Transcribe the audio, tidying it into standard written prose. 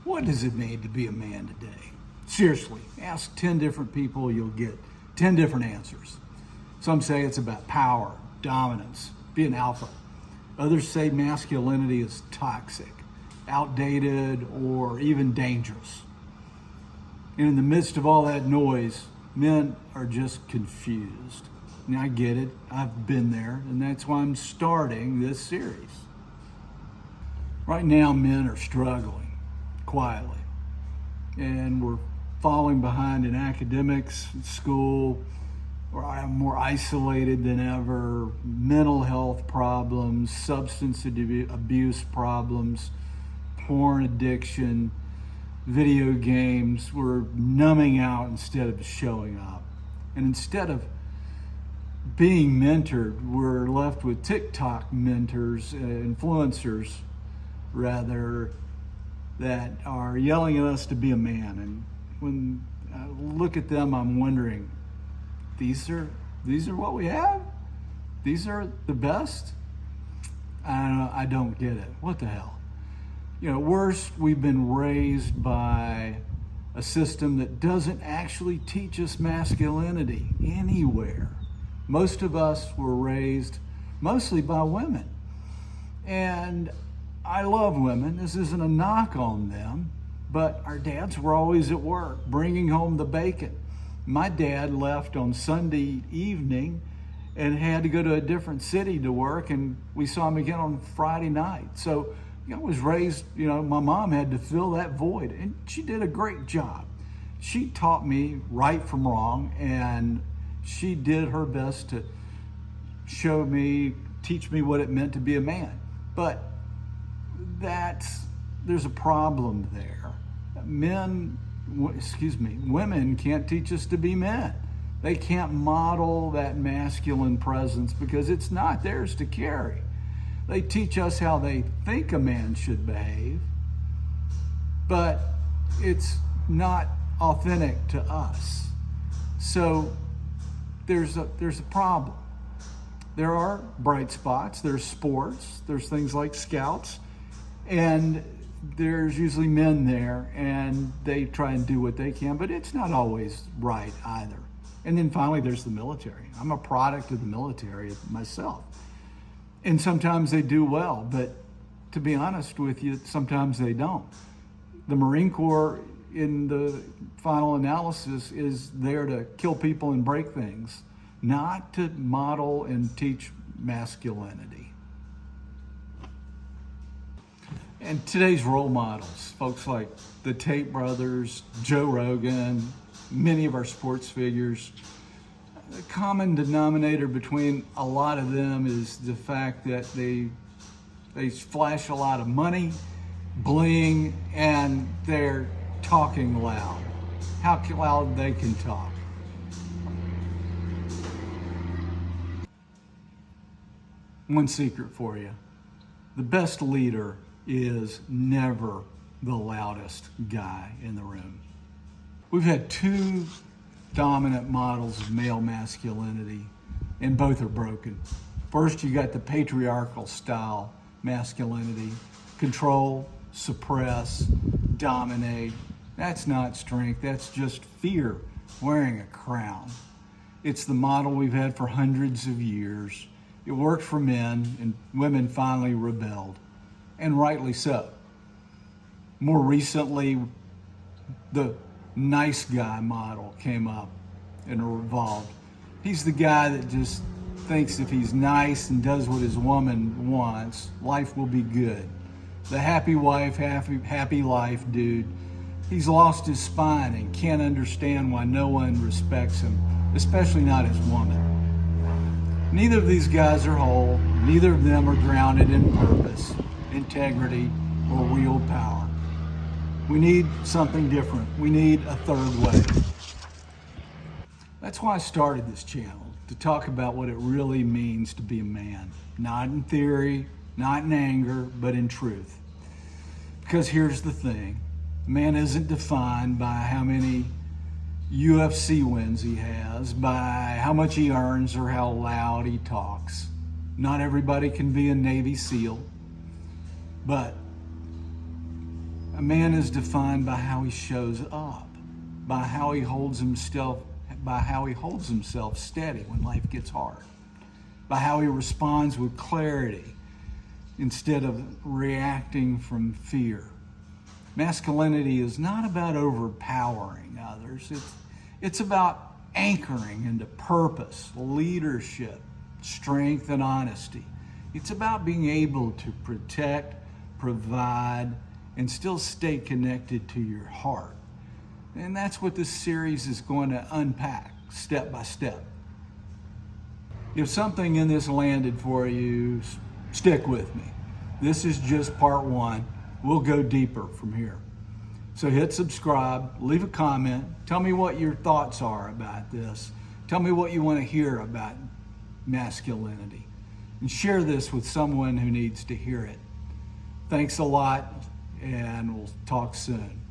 What does it mean to be a man today? Seriously, ask 10 different people, you'll get 10 different answers. Some say it's about power, dominance, being alpha. Others say masculinity is toxic, outdated, or even dangerous. And in the midst of all that noise, men are just confused. And I get it, I've been there, and that's why I'm starting this series. Right now, men are struggling quietly, and we're falling behind in academics, school, we're more isolated than ever, mental health problems, substance abuse problems, porn addiction, video games. We're numbing out instead of showing up. And instead of being mentored, we're left with TikTok mentors, influencers, rather, that are yelling at us to be a man. And when I look at them, I'm wondering, these are what we have? These are the best? I don't get it. What the hell? Worse, we've been raised by a system that doesn't actually teach us masculinity anywhere. Most of us were raised mostly by women. And I love women. This isn't a knock on them, but our dads were always at work, bringing home the bacon. My dad left on Sunday evening and had to go to a different city to work, and we saw him again on Friday night. So I was raised, my mom had to fill that void, and she did a great job. She taught me right from wrong, and she did her best to teach me what it meant to be a man. But there's a problem there. Women can't teach us to be men. They can't model that masculine presence because it's not theirs to carry. They teach us how they think a man should behave, but it's not authentic to us. So there's a problem. There are bright spots, there's sports, there's things like Scouts, and there's usually men there, and they try and do what they can, but it's not always right either. And then finally, there's the military. I'm a product of the military myself. And sometimes they do well, but to be honest with you, sometimes they don't. The Marine Corps, in the final analysis, is there to kill people and break things, not to model and teach masculinity. And today's role models, folks like the Tate brothers, Joe Rogan, many of our sports figures, the common denominator between a lot of them is the fact that they flash a lot of money, bling, and they're talking loud. How loud they can talk. One secret for you. The best leader is never the loudest guy in the room. We've had two dominant models of male masculinity, and both are broken. First, you got the patriarchal style masculinity: control, suppress, dominate. That's not strength, that's just fear wearing a crown. It's the model we've had for hundreds of years. It worked for men, and women finally rebelled, and rightly so. More recently, the nice guy model came up and evolved. He's the guy that just thinks if he's nice and does what his woman wants, life will be good. The happy wife, happy life dude. He's lost his spine and can't understand why no one respects him, especially not his woman. Neither of these guys are whole. Neither of them are grounded in purpose, integrity, or real power. We need something different. We need a third way. That's why I started this channel, to talk about what it really means to be a man. Not in theory, not in anger, but in truth. Because here's the thing. A man isn't defined by how many UFC wins he has, by how much he earns or how loud he talks. Not everybody can be a Navy SEAL, but a man is defined by how he shows up, by how he holds himself steady when life gets hard, by how he responds with clarity instead of reacting from fear. Masculinity is not about overpowering others. It's about anchoring into purpose, leadership, strength, and honesty. It's about being able to protect, provide, and still stay connected to your heart. And that's what this series is going to unpack step by step. If something in this landed for you, stick with me. This is just part one. We'll go deeper from here. So hit subscribe, leave a comment, tell me what your thoughts are about this. Tell me what you want to hear about masculinity. And share this with someone who needs to hear it. Thanks a lot, and we'll talk soon.